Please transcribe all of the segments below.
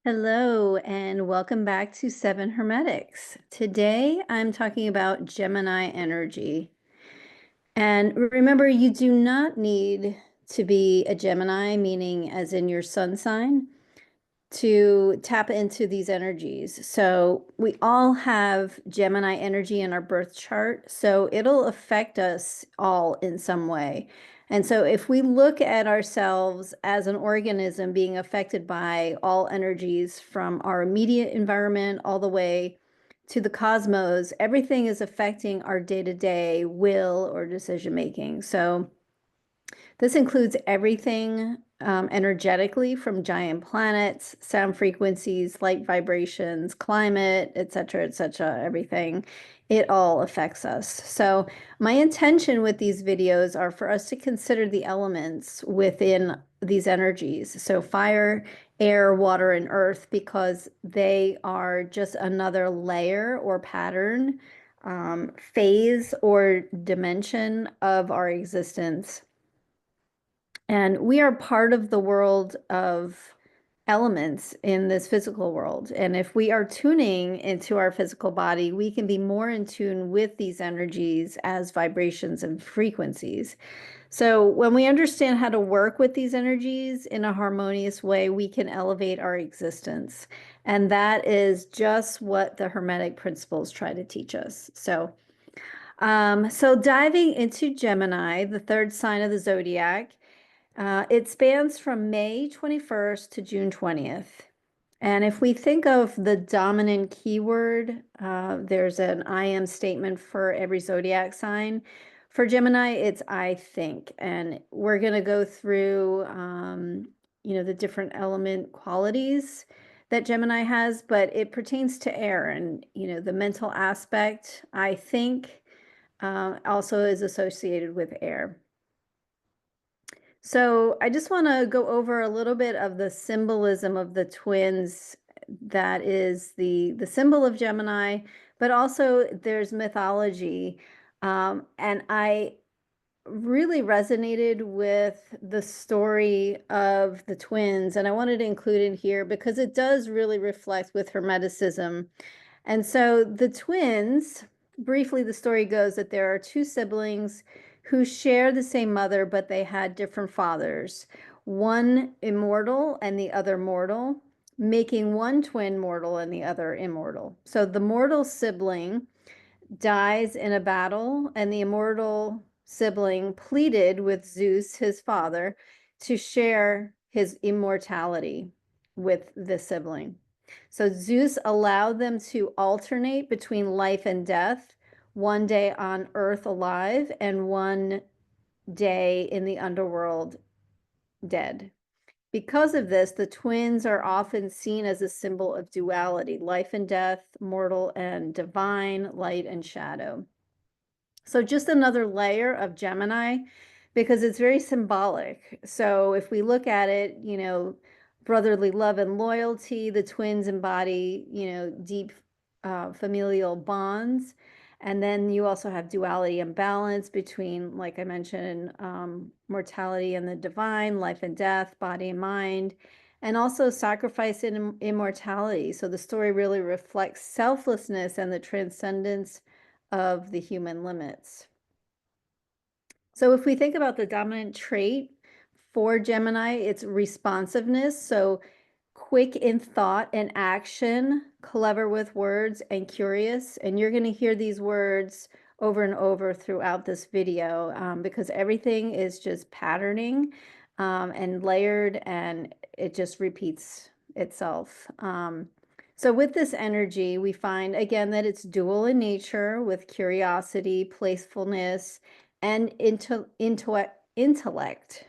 Hello, and welcome back to Seven Hermetics. Today, I'm talking about Gemini energy. And remember, you do not need to be a Gemini, meaning as in your sun sign, to tap into these energies. So we all have Gemini energy in our birth chart, so it'll affect us all in some way. And so if we look at ourselves as an organism being affected by all energies from our immediate environment all the way to the cosmos, everything is affecting our day-to-day will or decision making. So this includes everything energetically from giant planets, sound frequencies, light vibrations, climate, et cetera, everything. It all affects us. So my intention with these videos are for us to consider the elements within these energies. So fire, air, water, and earth, because they are just another layer or pattern, phase or dimension of our existence. And we are part of the world of elements in this physical world. And if we are tuning into our physical body, we can be more in tune with these energies as vibrations and frequencies. So when we understand how to work with these energies in a harmonious way, we can elevate our existence. And that is just what the Hermetic Principles try to teach us. So diving into Gemini, the third sign of the zodiac, it spans from May 21st to June 20th. And if we think of the dominant keyword, there's an I am statement for every zodiac sign. For Gemini, it's I think. And we're going to go through, the different element qualities that Gemini has, but it pertains to air and, the mental aspect, I think, also is associated with air. So I just want to go over a little bit of the symbolism of the twins. That is the symbol of Gemini, but also there's mythology. And I really resonated with the story of the twins, and I wanted to include it here because it does really reflect with Hermeticism. And so the twins, briefly, the story goes that there are two siblings who share the same mother, but they had different fathers, one immortal and the other mortal, making one twin mortal and the other immortal. So the mortal sibling dies in a battle, and the immortal sibling pleaded with Zeus, his father, to share his immortality with the sibling. So Zeus allowed them to alternate between life and death, one day on Earth alive and one day in the underworld dead. Because of this, the twins are often seen as a symbol of duality, life and death, mortal and divine, light and shadow. So just another layer of Gemini because it's very symbolic. So if we look at it, brotherly love and loyalty, the twins embody, deep familial bonds. And then you also have duality and balance between, like I mentioned, mortality and the divine, life and death, body and mind, and also sacrifice and immortality. So the story really reflects selflessness and the transcendence of the human limits. So if we think about the dominant trait for Gemini, it's responsiveness. So quick in thought and action, clever with words, and curious. And you're going to hear these words over and over throughout this video because everything is just patterning and layered, and it just repeats itself. So with this energy, we find again that it's dual in nature with curiosity, playfulness, and intellect.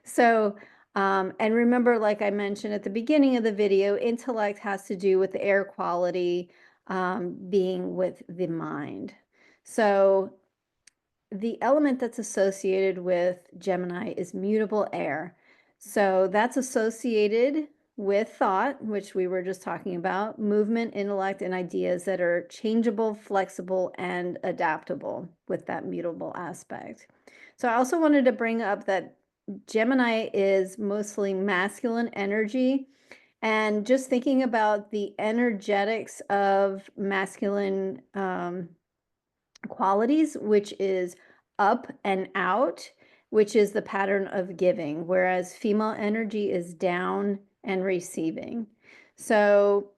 So, and remember, like I mentioned at the beginning of the video, intellect has to do with the air quality being with the mind. So the element that's associated with Gemini is mutable air. So that's associated with thought, which we were just talking about, movement, intellect, and ideas that are changeable, flexible, and adaptable with that mutable aspect. So I also wanted to bring up that Gemini is mostly masculine energy, And just thinking about the energetics of masculine qualities, which is up and out, which is the pattern of giving, whereas female energy is down and receiving. So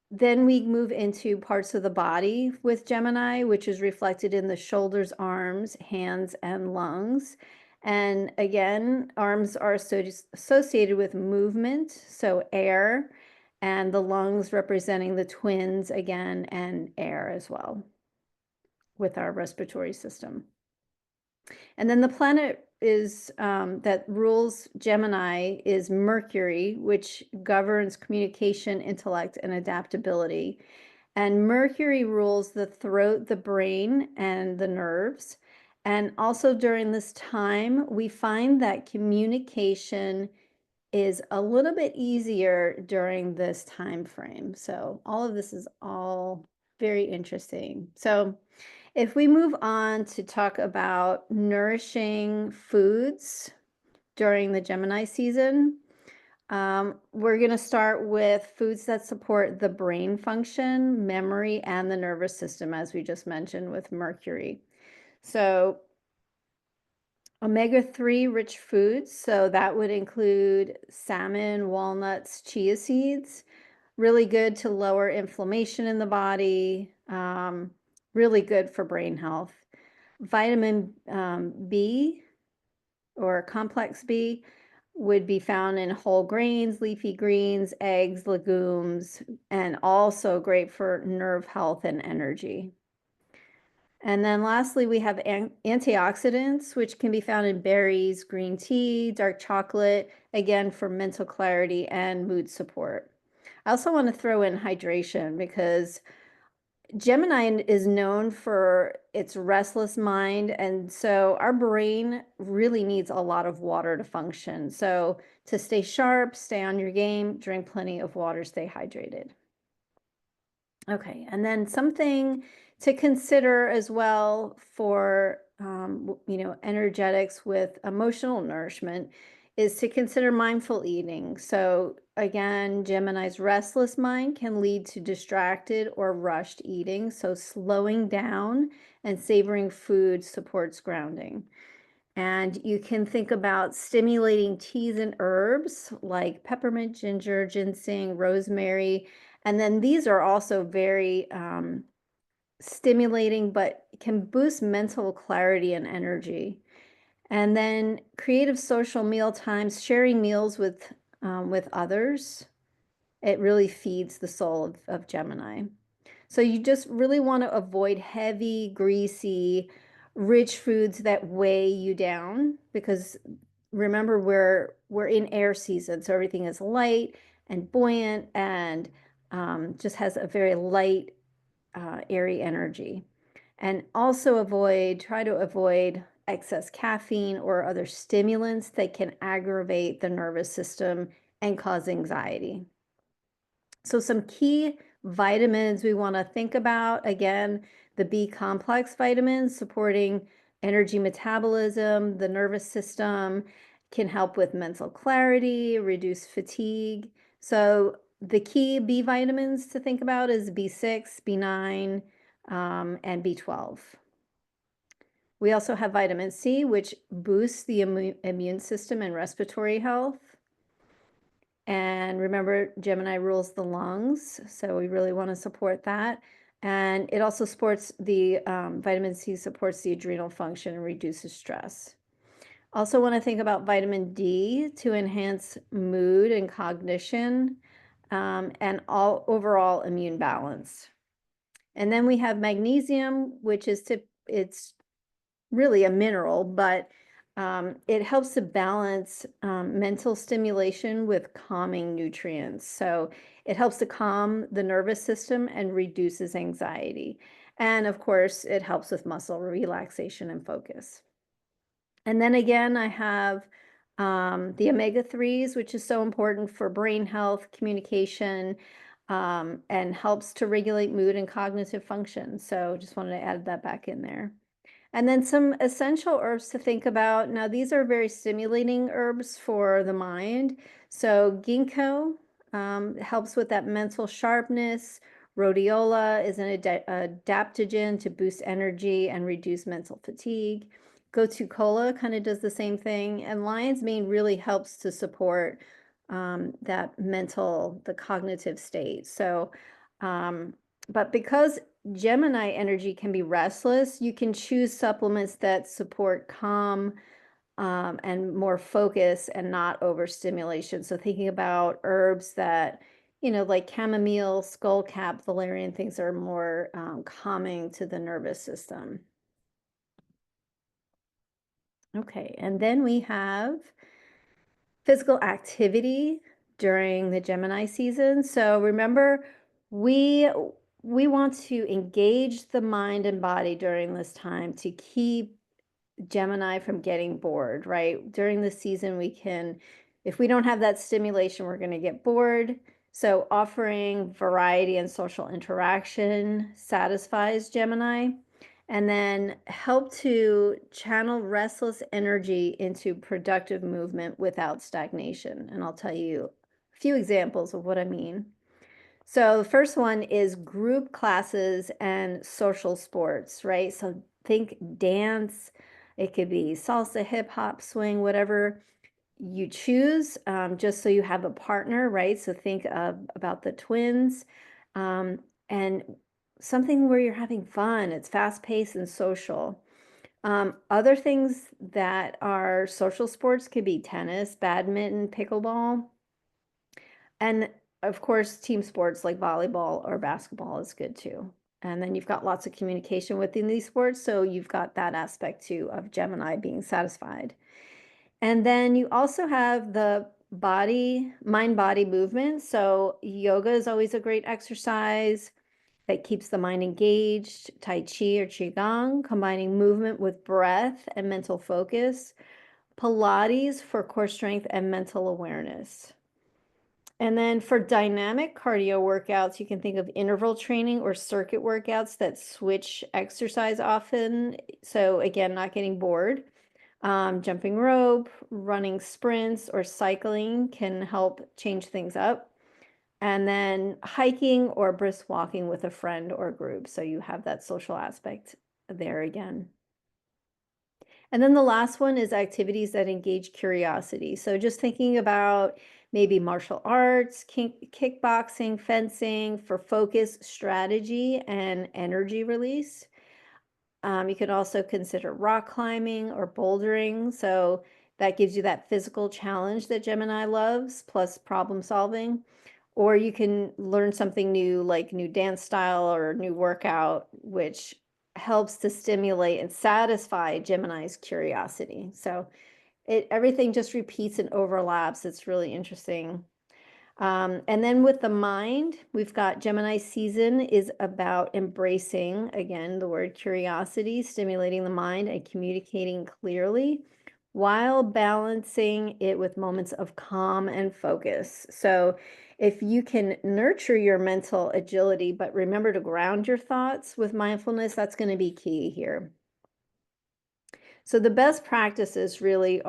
then we move into parts of the body with Gemini, which is reflected in the shoulders, arms, hands, and lungs. And again, arms are associated with movement, so air, and the lungs representing the twins again, and air as well with our respiratory system. And then the planet is that rules Gemini is Mercury, which governs communication, intellect, and adaptability. And Mercury rules the throat, the brain, and the nerves. And also during this time, we find that communication is a little bit easier during this time frame. So all of this is all very interesting. So if we move on to talk about nourishing foods during the Gemini season, we're going to start with foods that support the brain function, memory, and the nervous system, as we just mentioned with Mercury. So omega-3 rich foods, so that would include salmon, walnuts, chia seeds, really good to lower inflammation in the body, really good for brain health. Vitamin B or complex B would be found in whole grains, leafy greens, eggs, legumes, and also great for nerve health and energy. And then lastly, we have antioxidants, which can be found in berries, green tea, dark chocolate, again, for mental clarity and mood support. I also want to throw in hydration because Gemini is known for its restless mind, and so our brain really needs a lot of water to function. So to stay sharp, stay on your game, drink plenty of water, stay hydrated. Okay, and then something to consider as well for energetics with emotional nourishment is to consider mindful eating. So again, Gemini's restless mind can lead to distracted or rushed eating. So slowing down and savoring food supports grounding. And you can think about stimulating teas and herbs like peppermint, ginger, ginseng, rosemary. And then these are also very stimulating, but can boost mental clarity and energy. And then creative social meal times, sharing meals with others. It really feeds the soul of Gemini. So you just really want to avoid heavy, greasy, rich foods that weigh you down because remember we're in air season, so everything is light and buoyant and just has a very light, airy energy. And also try to avoid excess caffeine or other stimulants that can aggravate the nervous system and cause anxiety. So some key vitamins we want to think about, again, the B complex vitamins supporting energy metabolism, the nervous system, can help with mental clarity, reduce fatigue. So the key B vitamins to think about is B6, B9, and B12. We also have vitamin C, which boosts the immune system and respiratory health. And remember, Gemini rules the lungs, so we really want to support that. And it also supports the vitamin C supports the adrenal function and reduces stress. Also want to think about vitamin D to enhance mood and cognition and all overall immune balance. And then we have magnesium, which is it's really a mineral, but it helps to balance mental stimulation with calming nutrients. So it helps to calm the nervous system and reduces anxiety. And of course, it helps with muscle relaxation and focus. And then again, I have the omega-3s, which is so important for brain health, communication, and helps to regulate mood and cognitive function. So just wanted to add that back in there. And then some essential herbs to think about. Now, these are very stimulating herbs for the mind. So ginkgo helps with that mental sharpness. Rhodiola is an adaptogen to boost energy and reduce mental fatigue. Gotu kola kind of does the same thing. And lion's mane really helps to support that the cognitive state. So, but because Gemini energy can be restless, you can choose supplements that support calm and more focus and not overstimulation. So thinking about herbs that, like chamomile, skullcap, valerian, things are more calming to the nervous system. Okay, and then we have physical activity during the Gemini season. So remember, we we want to engage the mind and body during this time to keep Gemini from getting bored, right? During the season, if we don't have that stimulation, we're going to get bored. So offering variety and social interaction satisfies Gemini, and then help to channel restless energy into productive movement without stagnation. And I'll tell you a few examples of what I mean. So the first one is group classes and social sports, right? So think dance, it could be salsa, hip hop, swing, whatever you choose, just so you have a partner, right? So think about the twins, and something where you're having fun. It's fast paced and social. Other things that are social sports could be tennis, badminton, pickleball. And of course, team sports like volleyball or basketball is good too. And then you've got lots of communication within these sports. So you've got that aspect too of Gemini being satisfied. And then you also have the mind body movement. So yoga is always a great exercise that keeps the mind engaged. Tai Chi or Qigong, combining movement with breath and mental focus. Pilates for core strength and mental awareness. And then for dynamic cardio workouts, you can think of interval training or circuit workouts that switch exercise often. So again, not getting bored. Jumping rope, running sprints, or cycling can help change things up. And then hiking or brisk walking with a friend or group. So you have that social aspect there again. And then the last one is activities that engage curiosity. So just thinking about maybe martial arts, kickboxing, fencing for focus, strategy, and energy release. You could also consider rock climbing or bouldering. So that gives you that physical challenge that Gemini loves, plus problem solving. Or you can learn something new, like new dance style or new workout, which helps to stimulate and satisfy Gemini's curiosity. So everything just repeats and overlaps. It's really interesting. And then with the mind, we've got Gemini season is about embracing, again, the word curiosity, stimulating the mind and communicating clearly while balancing it with moments of calm and focus. So if you can nurture your mental agility, but remember to ground your thoughts with mindfulness, that's going to be key here. So the best practices really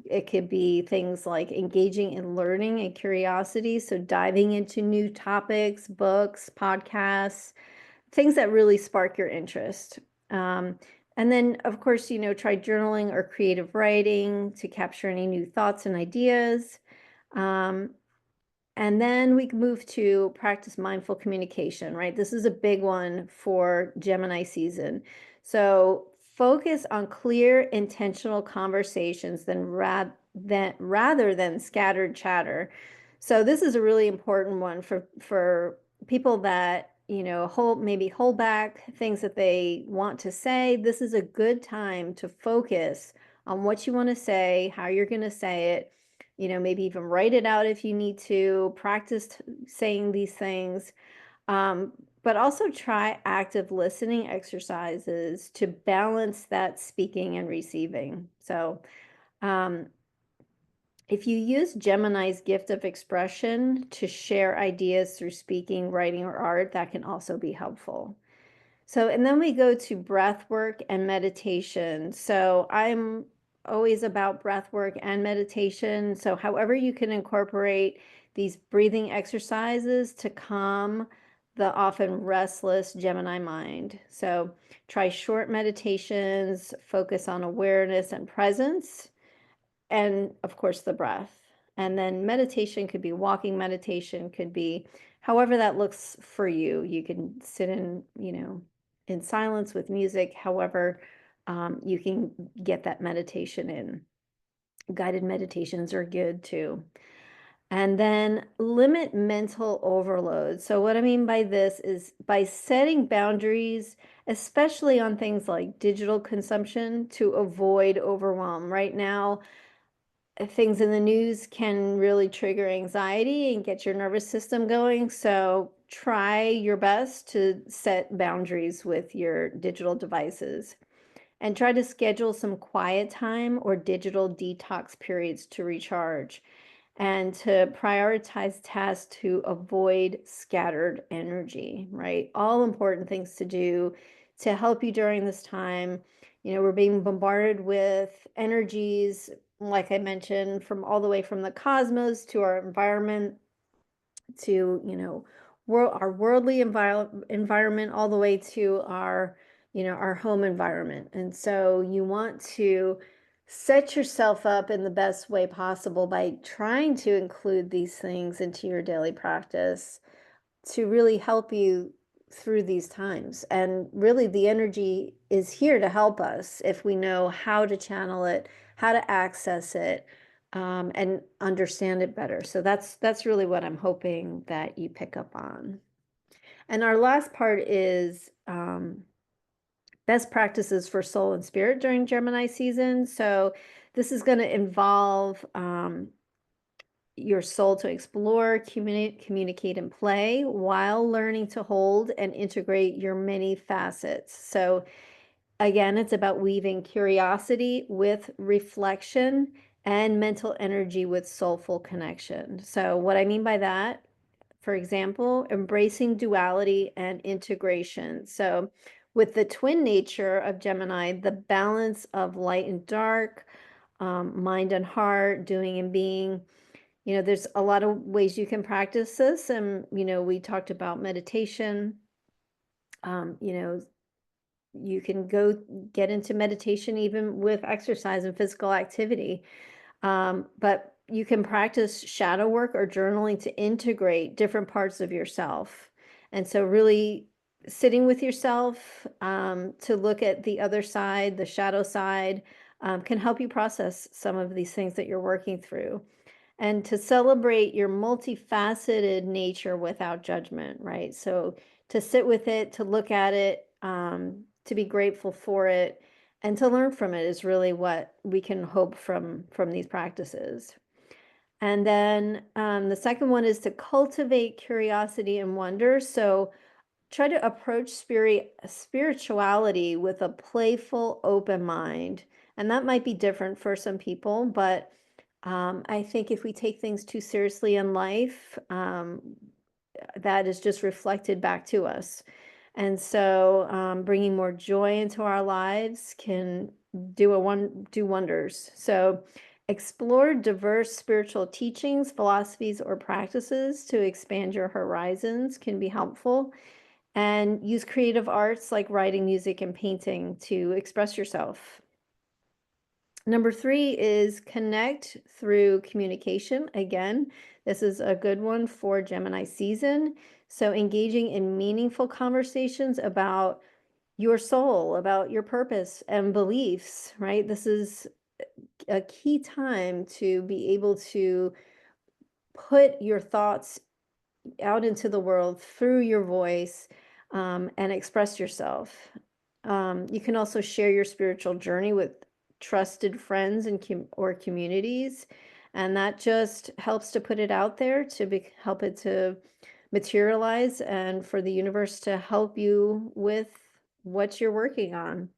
it could be things like engaging in learning and curiosity. So diving into new topics, books, podcasts, things that really spark your interest. And then, of course, try journaling or creative writing to capture any new thoughts and ideas. And then we can move to practice mindful communication, right? This is a big one for Gemini season. So focus on clear, intentional conversations rather than scattered chatter. So this is a really important one for people that, hold back things that they want to say. This is a good time to focus on what you want to say, how you're going to say it, maybe even write it out if you need to, practice saying these things. But also try active listening exercises to balance that speaking and receiving. So if you use Gemini's gift of expression to share ideas through speaking, writing, or art, that can also be helpful. So, and then we go to breath work and meditation. So I'm always about breath work and meditation. So however you can incorporate these breathing exercises to calm the often restless Gemini mind. So try short meditations, focus on awareness and presence, and of course the breath. And then meditation could be walking meditation, could be however that looks for you. You can sit in, in silence with music, however you can get that meditation in. Guided meditations are good too. And then limit mental overload. So, what I mean by this is by setting boundaries, especially on things like digital consumption, to avoid overwhelm. Right now, things in the news can really trigger anxiety and get your nervous system going. So, try your best to set boundaries with your digital devices and try to schedule some quiet time or digital detox periods to recharge and to prioritize tasks to avoid scattered energy, right? All important things to do to help you during this time. We're being bombarded with energies, like I mentioned, from all the way from the cosmos to our environment to, our worldly environment, all the way to our, our home environment. And so you want to set yourself up in the best way possible by trying to include these things into your daily practice to really help you through these times. And really, the energy is here to help us if we know how to channel it, how to access it, and understand it better. So that's really what I'm hoping that you pick up on. And our last part is best practices for soul and spirit during Gemini season. So this is going to involve your soul to explore, communicate, and play while learning to hold and integrate your many facets. So, again, it's about weaving curiosity with reflection and mental energy with soulful connection. So, what I mean by that, for example, embracing duality and integration. So, with the twin nature of Gemini, the balance of light and dark, mind and heart, doing and being, there's a lot of ways you can practice this. And, we talked about meditation. You know, you can go get into meditation even with exercise and physical activity. But you can practice shadow work or journaling to integrate different parts of yourself. And so, really sitting with yourself to look at the other side, the shadow side, can help you process some of these things that you're working through and to celebrate your multifaceted nature without judgment, right? So to sit with it, to look at it, to be grateful for it, and to learn from it is really what we can hope from these practices. And then the second one is to cultivate curiosity and wonder. So try to approach spirituality with a playful, open mind. And that might be different for some people, but I think if we take things too seriously in life, that is just reflected back to us. And so, bringing more joy into our lives can do wonders. So, explore diverse spiritual teachings, philosophies, or practices to expand your horizons can be helpful. And use creative arts like writing, music, and painting to express yourself. Number 3 is connect through communication. Again, this is a good one for Gemini season. So engaging in meaningful conversations about your soul, about your purpose and beliefs, right? This is a key time to be able to put your thoughts out into the world through your voice and express yourself. You can also share your spiritual journey with trusted friends and or communities, and that just helps to put it out there to help it to materialize and for the universe to help you with what you're working on.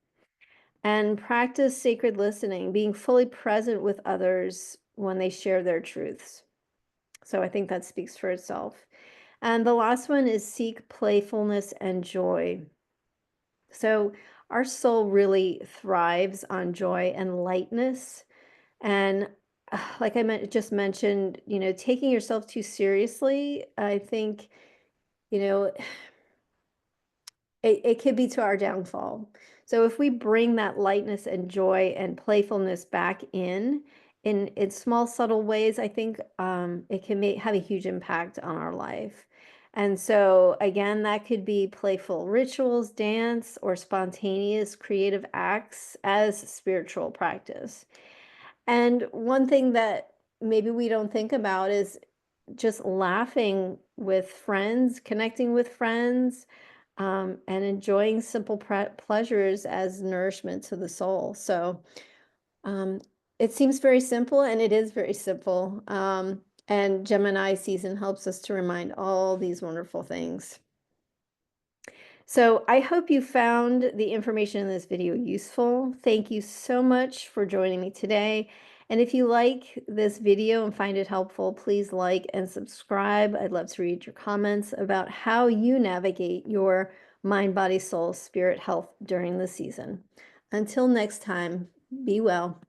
And practice sacred listening, being fully present with others when they share their truths. So I think that speaks for itself. And the last one is seek playfulness and joy. So our soul really thrives on joy and lightness. And like just mentioned, taking yourself too seriously, I think, you know, it could be to our downfall. So if we bring that lightness and joy and playfulness back in small, subtle ways, I think it can have a huge impact on our life. And so again, that could be playful rituals, dance, or spontaneous creative acts as spiritual practice. And one thing that maybe we don't think about is just laughing with friends, connecting with friends, and enjoying simple pleasures as nourishment to the soul. So um, it seems very simple, and it is very simple. And Gemini season helps us to remind all these wonderful things. So I hope you found the information in this video useful. Thank you so much for joining me today. And if you like this video and find it helpful, please like and subscribe. I'd love to read your comments about how you navigate your mind, body, soul, spirit health during the season. Until next time, be well.